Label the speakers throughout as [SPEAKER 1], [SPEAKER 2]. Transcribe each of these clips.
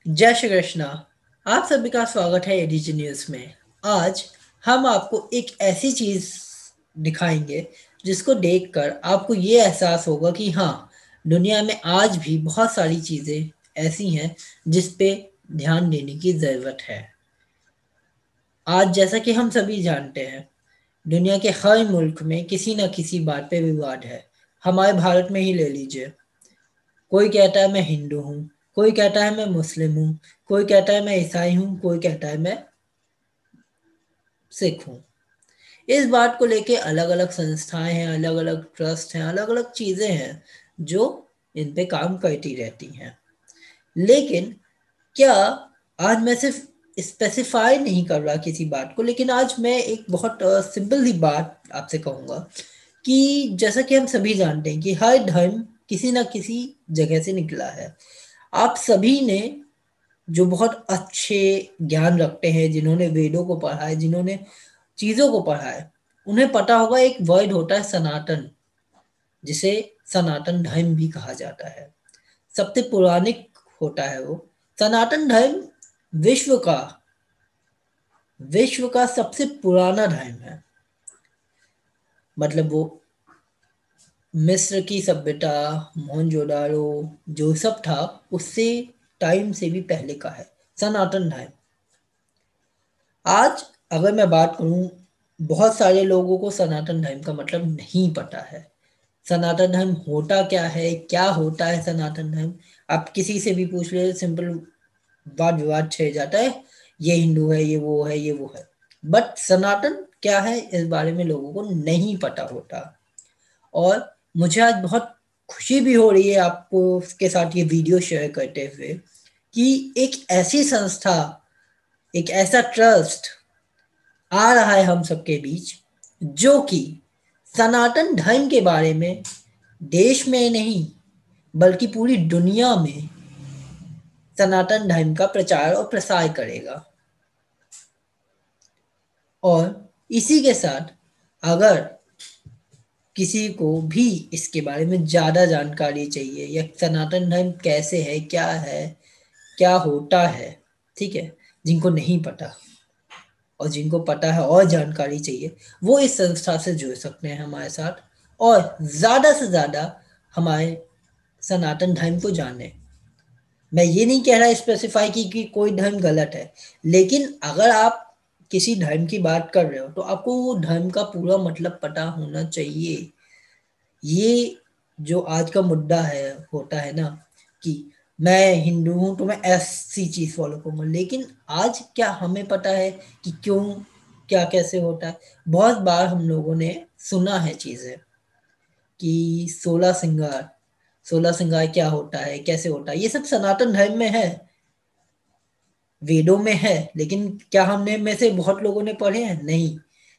[SPEAKER 1] जय श्री कृष्णा। आप सभी का स्वागत है एडीजी न्यूज में। आज हम आपको एक ऐसी चीज दिखाएंगे जिसको देखकर आपको ये एहसास होगा कि हाँ, दुनिया में आज भी बहुत सारी चीजें ऐसी हैं जिस पे ध्यान देने की जरूरत है। आज जैसा कि हम सभी जानते हैं, दुनिया के हर मुल्क में किसी न किसी बात पे विवाद है। हमारे भारत में ही ले लीजिए, कोई कहता है मैं हिंदू हूँ, कोई कहता है मैं मुस्लिम हूँ, कोई कहता है मैं ईसाई हूँ, कोई कहता है मैं सिख हूँ। इस बात को लेके अलग अलग संस्थाएं हैं, अलग अलग ट्रस्ट हैं, अलग अलग चीजें हैं जो इन पे काम करती रहती हैं। लेकिन क्या आज मैं सिर्फ स्पेसिफाई नहीं कर रहा किसी बात को, लेकिन आज मैं एक बहुत सिंपल सी बात आपसे कहूँगा कि जैसा कि हम सभी जानते हैं कि हर धर्म किसी ना किसी जगह से निकला है। आप सभी ने जो बहुत अच्छे ज्ञान रखते हैं, जिन्होंने वेदों को पढ़ा है, जिन्होंने चीजों को पढ़ा है, उन्हें पता होगा एक वर्ड होता है सनातन, जिसे सनातन धर्म भी कहा जाता है। सबसे पौराणिक होता है वो। सनातन धर्म विश्व का विश्व का सबसे पुराना धर्म है। मतलब वो मिस्र की सभ्यता, मोहनजोदाड़ो जो सब था, उससे टाइम से भी पहले का है सनातन धर्म। आज अगर मैं बात करूं, बहुत सारे लोगों को सनातन धर्म का मतलब नहीं पता है। सनातन धर्म होता क्या है, क्या होता है सनातन धर्म। आप किसी से भी पूछ ले, सिंपल वाद विवाद छिड़ जाता है, ये हिंदू है, ये वो है, ये वो है। बट सनातन क्या है, इस बारे में लोगों को नहीं पता होता। और मुझे आज बहुत खुशी भी हो रही है आपको के साथ ये वीडियो शेयर करते हुए कि एक ऐसी संस्था, एक ऐसा ट्रस्ट आ रहा है हम सबके बीच, जो कि सनातन धर्म के बारे में देश में नहीं बल्कि पूरी दुनिया में सनातन धर्म का प्रचार और प्रसार करेगा। और इसी के साथ अगर किसी को भी इसके बारे में ज़्यादा जानकारी चाहिए, या सनातन धर्म कैसे है, क्या होता है, ठीक है, जिनको नहीं पता और जिनको पता है और जानकारी चाहिए, वो इस संस्था से जुड़ सकते हैं हमारे साथ और ज़्यादा से ज़्यादा हमारे सनातन धर्म को जाने। मैं ये नहीं कह रहा स्पेसिफाई कि कोई धर्म गलत है, लेकिन अगर आप किसी धर्म की बात कर रहे हो तो आपको वो धर्म का पूरा मतलब पता होना चाहिए। ये जो आज का मुद्दा है, होता है ना कि मैं हिंदू हूं तो मैं ऐसी चीज फॉलो करूंगा, लेकिन आज क्या हमें पता है कि क्यों, क्या कैसे होता है। बहुत बार हम लोगों ने सुना है चीजें कि 16 श्रृंगार, 16 श्रृंगार क्या होता है, कैसे होता है, ये सब सनातन धर्म में है, वेदों में है। लेकिन क्या हमने में से बहुत लोगों ने पढ़े हैं? नहीं।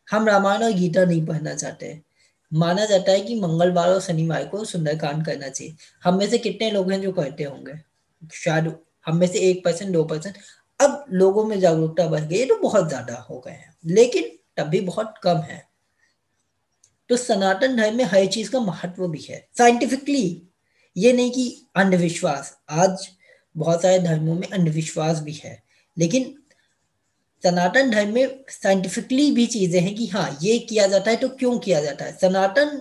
[SPEAKER 1] हम रामायण और गीता नहीं पढ़ना चाहते। माना जाता है कि मंगलवार और शनिवार को सुंदरकांड करना चाहिए। हम में से कितने लोग हैं जो करते होंगे? शायद हम में से 1%, 2%। अब लोगों में जागरूकता बढ़ गई है तो बहुत ज्यादा हो गए हैं, लेकिन तब भी बहुत कम है। तो सनातन धर्म में हर चीज का महत्व भी है साइंटिफिकली। ये नहीं कि अंधविश्वास, आज बहुत सारे धर्मों में अंधविश्वास भी है, लेकिन सनातन धर्म में साइंटिफिकली भी चीजें हैं कि हाँ, ये किया जाता है तो क्यों किया जाता है। सनातन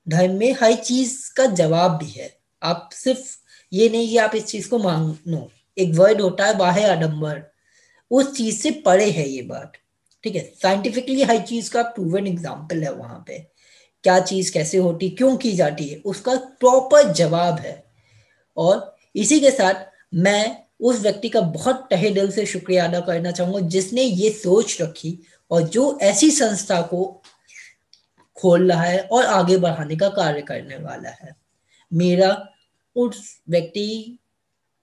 [SPEAKER 1] धर्म में हर चीज का जवाब भी है। आप सिर्फ ये नहीं कि आप इस चीज को मानो। एक वर्ड होता है बाह्य आडंबर, उस चीज से परे है ये बात। ठीक है, साइंटिफिकली हर चीज का प्रूवन एग्जाम्पल है वहां पे। क्या चीज कैसे होती, क्यों की जाती है, उसका प्रॉपर जवाब है। और इसी के साथ मैं उस व्यक्ति का बहुत तहे दिल से शुक्रिया अदा करना चाहूंगा जिसने ये सोच रखी और जो ऐसी संस्था को खोल रहा है और आगे बढ़ाने का कार्य करने वाला है। मेरा उस व्यक्ति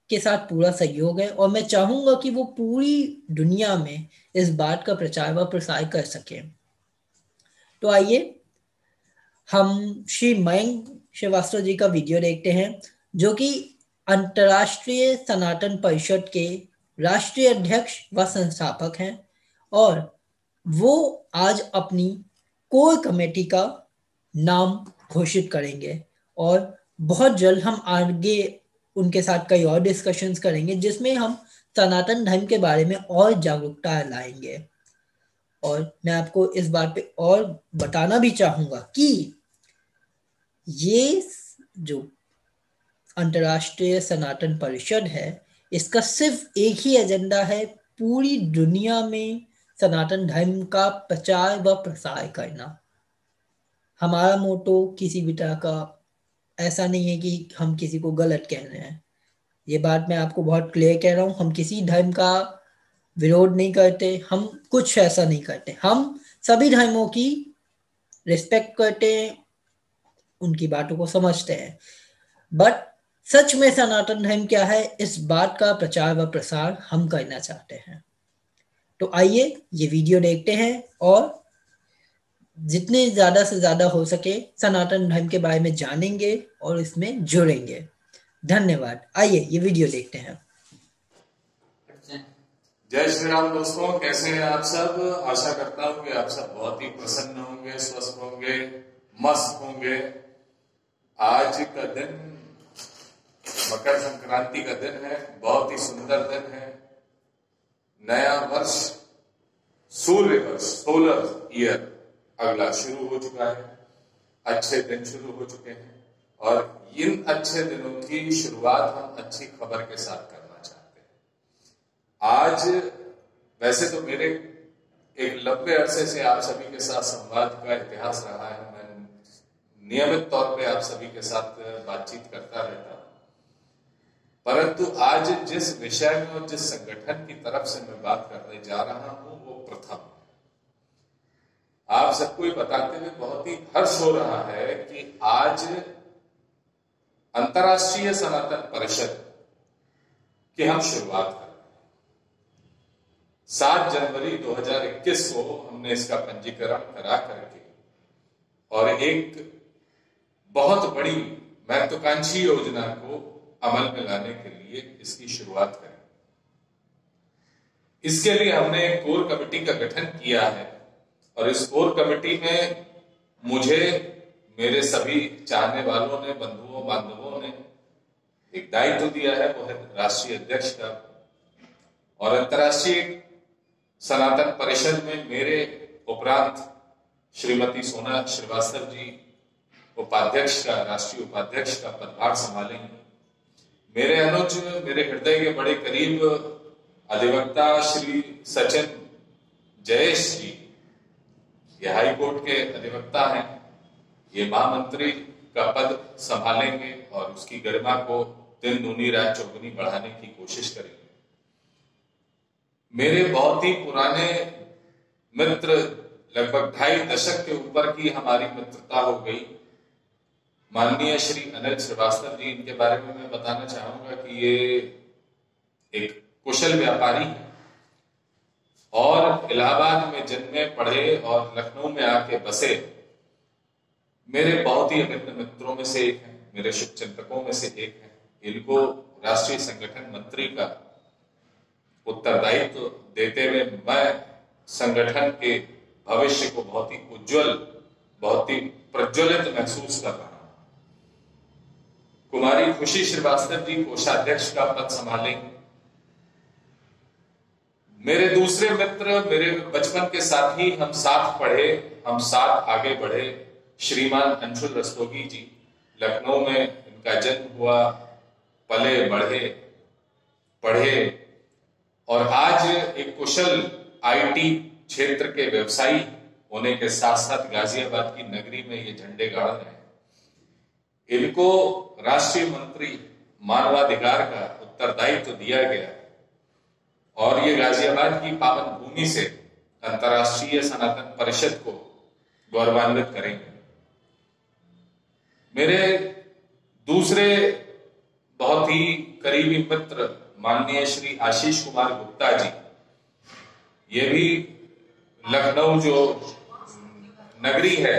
[SPEAKER 1] के साथ पूरा सहयोग है और मैं चाहूंगा कि वो पूरी दुनिया में इस बात का प्रचार व प्रसार कर सके। तो आइए हम श्री मयंक श्रीवास्तव जी का वीडियो देखते हैं, जो कि अंतर्राष्ट्रीय सनातन परिषद के राष्ट्रीय अध्यक्ष व संस्थापक हैं। और वो आज अपनी कोर कमेटी का नाम घोषित करेंगे और बहुत जल्द हम आगे उनके साथ कई और डिस्कशंस करेंगे जिसमें हम सनातन धर्म के बारे में और जागरूकता लाएंगे। और मैं आपको इस बात पे और बताना भी चाहूंगा कि ये जो अंतर्राष्ट्रीय सनातन परिषद है, इसका सिर्फ एक ही एजेंडा है, पूरी दुनिया में सनातन धर्म का प्रचार व प्रसार करना। हमारा मोटो किसी भी तरह का ऐसा नहीं है कि हम किसी को गलत कह रहे हैं। ये बात मैं आपको बहुत क्लियर कह रहा हूँ, हम किसी धर्म का विरोध नहीं करते, हम कुछ ऐसा नहीं करते, हम सभी धर्मों की रिस्पेक्ट करते हैं, उनकी बातों को समझते हैं। बट सच में सनातन धर्म क्या है, इस बात का प्रचार व प्रसार हम करना चाहते हैं। तो आइए ये वीडियो देखते हैं और जितने ज्यादा से ज्यादा हो सके सनातन धर्म के बारे में जानेंगे और इसमें जुड़ेंगे। धन्यवाद। आइए ये वीडियो देखते हैं।
[SPEAKER 2] जय श्री राम दोस्तों, कैसे हैं आप सब। आशा करता हूं कि आप सब बहुत ही प्रसन्न होंगे, स्वस्थ होंगे, मस्त होंगे। आज का दिन मकर संक्रांति का दिन है, बहुत ही सुंदर दिन है। नया वर्ष, सूर्य वर्ष, सोलर ईयर अगला शुरू हो चुका है। अच्छे दिन शुरू हो चुके हैं और इन अच्छे दिनों की शुरुआत हम अच्छी खबर के साथ करना चाहते हैं। आज वैसे तो मेरे एक लंबे अरसे से आप सभी के साथ संवाद का इतिहास रहा है, मैं नियमित तौर पे आप सभी के साथ बातचीत करता रहता हूं, परंतु आज जिस विषय में और जिस संगठन की तरफ से मैं बात करने जा रहा हूं वो प्रथम। आप सबको ये बताते हुए बहुत ही हर्ष हो रहा है कि आज अंतर्राष्ट्रीय सनातन परिषद की हम शुरुआत कर रहे हैं। 7 जनवरी 2021 को हमने इसका पंजीकरण करा करके और एक बहुत बड़ी महत्वाकांक्षी योजना को अमल में लाने के लिए इसकी शुरुआत करी। इसके लिए हमने एक कोर कमेटी का गठन किया है और इस कोर कमेटी में मुझे मेरे सभी चाहने वालों ने, बंधुओं बांधवों ने एक दायित्व दिया है, वो है राष्ट्रीय अध्यक्ष का। और अंतर्राष्ट्रीय सनातन परिषद में मेरे उपरांत श्रीमती सोना श्रीवास्तव जी उपाध्यक्ष का, राष्ट्रीय उपाध्यक्ष का पदभार संभालेंगे। मेरे अनुज, मेरे हृदय के बड़े करीब अधिवक्ता श्री सचिन जयेश जी, ये हाई कोर्ट के अधिवक्ता हैं, ये महामंत्री का पद संभालेंगे और उसकी गरिमा को दिन दूनी रात चौगुनी बढ़ाने की कोशिश करेंगे। मेरे बहुत ही पुराने मित्र, लगभग 2.5 दशक के ऊपर की हमारी मित्रता हो गई, माननीय श्री अनिल श्रीवास्तव जी, इनके बारे में मैं बताना चाहूंगा कि ये एक कुशल व्यापारी है और इलाहाबाद में जन्मे पढ़े और लखनऊ में आके बसे मेरे बहुत ही अभिन्न मित्रों में से एक हैं, मेरे शुभ चिंतकों में से एक हैं। इनको राष्ट्रीय संगठन मंत्री का उत्तरदायित्व देते हुए मैं संगठन के भविष्य को बहुत ही उज्जवल, बहुत ही प्रज्वलित महसूस कर रहा हूं। कुमारी खुशी श्रीवास्तव जी कोषाध्यक्ष का पद संभालेंगे। मेरे दूसरे मित्र, मेरे बचपन के साथी, हम साथ पढ़े, हम साथ आगे बढ़े, श्रीमान अंशुल रस्तोगी जी, लखनऊ में इनका जन्म हुआ, पले बढ़े, पढ़े और आज एक कुशल आईटी क्षेत्र के व्यवसायी होने के साथ साथ गाजियाबाद की नगरी में ये झंडे गाड़ रहे हैं। इनको राष्ट्रीय मंत्री मानवाधिकार का उत्तरदायित्व दिया गया है और ये गाजियाबाद की पावन भूमि से अंतर्राष्ट्रीय सनातन परिषद को गौरवान्वित करेंगे। मेरे दूसरे बहुत ही करीबी मित्र माननीय श्री आशीष कुमार गुप्ता जी, ये भी लखनऊ जो नगरी है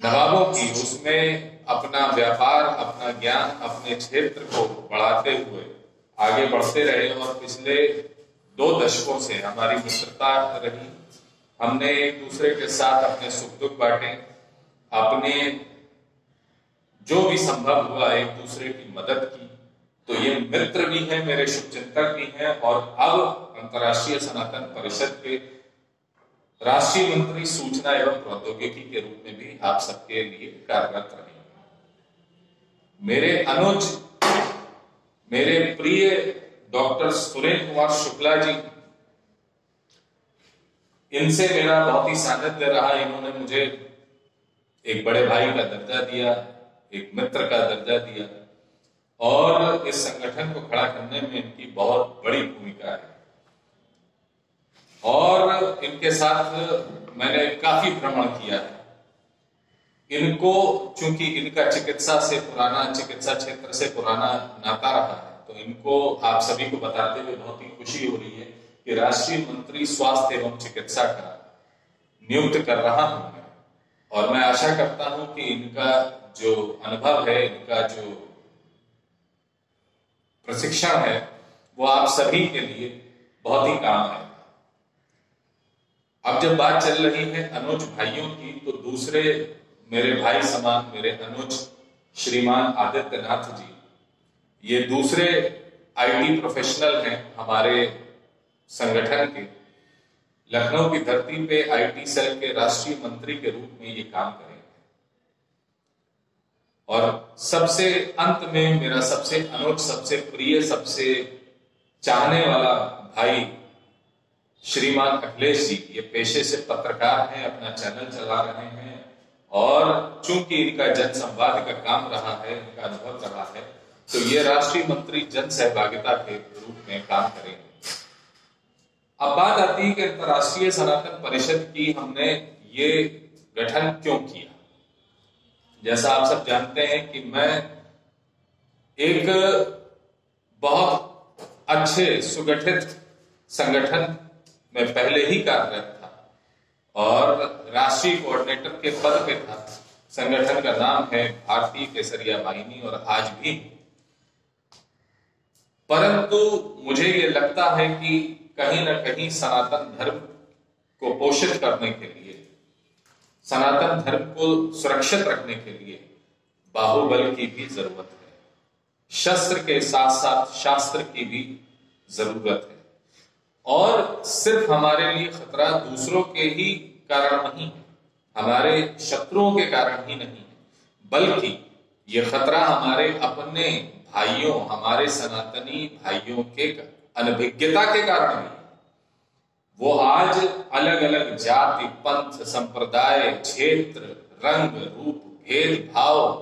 [SPEAKER 2] नवाबों की, उसमें अपना व्यापार, अपना ज्ञान, अपने क्षेत्र को बढ़ाते हुए आगे बढ़ते रहे और पिछले 2 दशकों से हमारी मित्रता रही। हमने एक दूसरे के साथ अपने सुख दुख बांटे, अपने जो भी संभव हुआ एक दूसरे की मदद की तो ये मित्र भी हैं, मेरे शुभचिंतक भी हैं, और अब अंतर्राष्ट्रीय सनातन परिषद के राष्ट्रीय मंत्री सूचना एवं प्रौद्योगिकी के रूप में भी आप सबके लिए कार्यरत रहेंगे। मेरे अनुज, मेरे प्रिय डॉक्टर सुरेंद्र कुमार शुक्ला जी, इनसे मेरा बहुत ही सानिध्य रहा। इन्होंने मुझे एक बड़े भाई का दर्जा दिया, एक मित्र का दर्जा दिया, और इस संगठन को खड़ा करने में इनकी बहुत बड़ी भूमिका है। और इनके साथ मैंने काफी भ्रमण किया है। इनको, चूंकि इनका चिकित्सा क्षेत्र से पुराना नाता रहा है, तो इनको आप सभी को बताते हुए बहुत ही खुशी हो रही है कि राष्ट्रीय मंत्री स्वास्थ्य एवं चिकित्सा का नियुक्त कर रहा हूं मैं। और मैं आशा करता हूं कि इनका जो अनुभव है, इनका जो प्रशिक्षण है, वो आप सभी के लिए बहुत ही काम है। अब जब बात चल रही है अनुज भाइयों की, तो दूसरे मेरे भाई समान मेरे अनुज श्रीमान आदित्यनाथ जी, ये दूसरे आईटी प्रोफेशनल हैं हमारे संगठन के। लखनऊ की धरती पे आईटी सेल के राष्ट्रीय मंत्री के रूप में ये काम करेंगे। और सबसे अंत में मेरा सबसे अनुज, सबसे प्रिय, सबसे चाहने वाला भाई श्रीमान अखिलेश जी, ये पेशे से पत्रकार हैं, अपना चैनल चला रहे हैं, और चूंकि इनका जन संवाद का काम रहा है, इनका अनुभव रहा है, तो ये राष्ट्रीय मंत्री जन सहभागिता के रूप में काम करेंगे। अब बात आती है कि अंतर्राष्ट्रीय सनातन परिषद की हमने ये गठन क्यों किया। जैसा आप सब जानते हैं कि मैं एक बहुत अच्छे सुगठित संगठन में पहले ही कार्यरत था और राष्ट्रीय कोऑर्डिनेटर के पद पे था। संगठन का नाम है भारतीय केसरिया वाहिनी, और आज भी। परंतु मुझे ये लगता है कि कहीं ना कहीं सनातन धर्म को पोषित करने के लिए, सनातन धर्म को सुरक्षित रखने के लिए बाहुबल की भी जरूरत है। शस्त्र के साथ साथ शास्त्र की भी जरूरत है। और सिर्फ हमारे लिए खतरा दूसरों के ही कारण नहीं है, हमारे शत्रुओं के कारण ही नहीं है, बल्कि ये खतरा हमारे अपने भाइयों, हमारे सनातनी भाइयों के अनभिज्ञता के कारण भी। वो आज अलग अलग जाति, पंथ, संप्रदाय, क्षेत्र, रंग, रूप, भेदभाव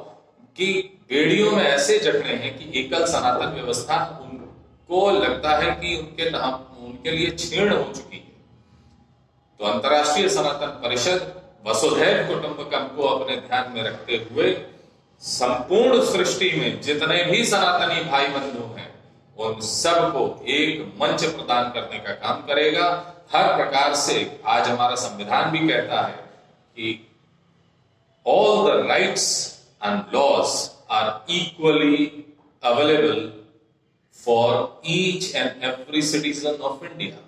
[SPEAKER 2] की बेड़ियों में ऐसे जट रहे हैं कि एकल सनातन व्यवस्था उनको लगता है कि उनके लिए क्षीण हो चुकी है। तो अंतर्राष्ट्रीय सनातन परिषद वसुधैव कुटुंबकम को अपने ध्यान में रखते हुए संपूर्ण सृष्टि में जितने भी सनातनी भाई बंधु हैं, उन सबको एक मंच प्रदान करने का काम करेगा। हर प्रकार से आज हमारा संविधान भी कहता है कि all the rights and laws are equally available for each and every citizen of India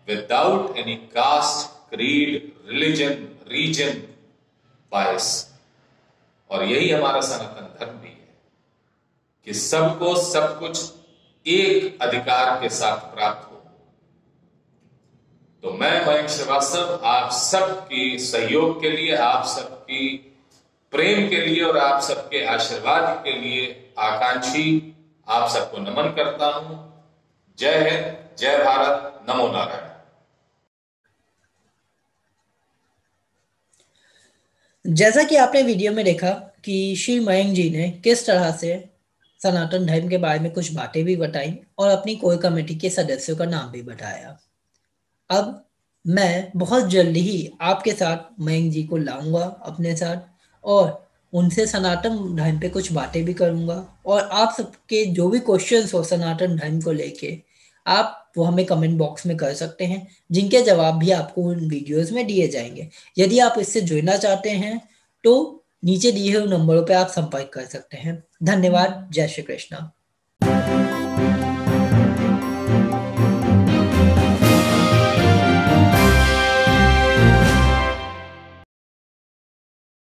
[SPEAKER 2] without any caste, creed, religion, region bias। और यही हमारा सनातन धर्म भी है कि सबको सब कुछ एक अधिकार के साथ प्राप्त हो। तो मैं मयंक श्रीवास्तव आप सबकी सहयोग के लिए, आप सबकी प्रेम के लिए और आप सबके आशीर्वाद के लिए आकांक्षी आप सबको नमन करता हूं। जय हिंद, जय भारत, नमो नारायण।
[SPEAKER 1] जैसा कि आपने वीडियो में देखा कि श्री मयंक जी ने किस तरह से सनातन धर्म के बारे में कुछ बातें भी बताई और अपनी कोर कमेटी के सदस्यों का नाम भी बताया। अब मैं बहुत जल्दी ही आपके साथ मयंक जी को लाऊंगा अपने साथ और उनसे सनातन धर्म पे कुछ बातें भी करूंगा। और आप सबके जो भी क्वेश्चंस हो सनातन धर्म को लेके, आप वो हमें कमेंट बॉक्स में कर सकते हैं, जिनके जवाब भी आपको उन वीडियोस में दिए जाएंगे। यदि आप इससे जुड़ना चाहते हैं तो नीचे दिए हुए नंबरों पे आप संपर्क कर सकते हैं। धन्यवाद। जय श्री कृष्णा।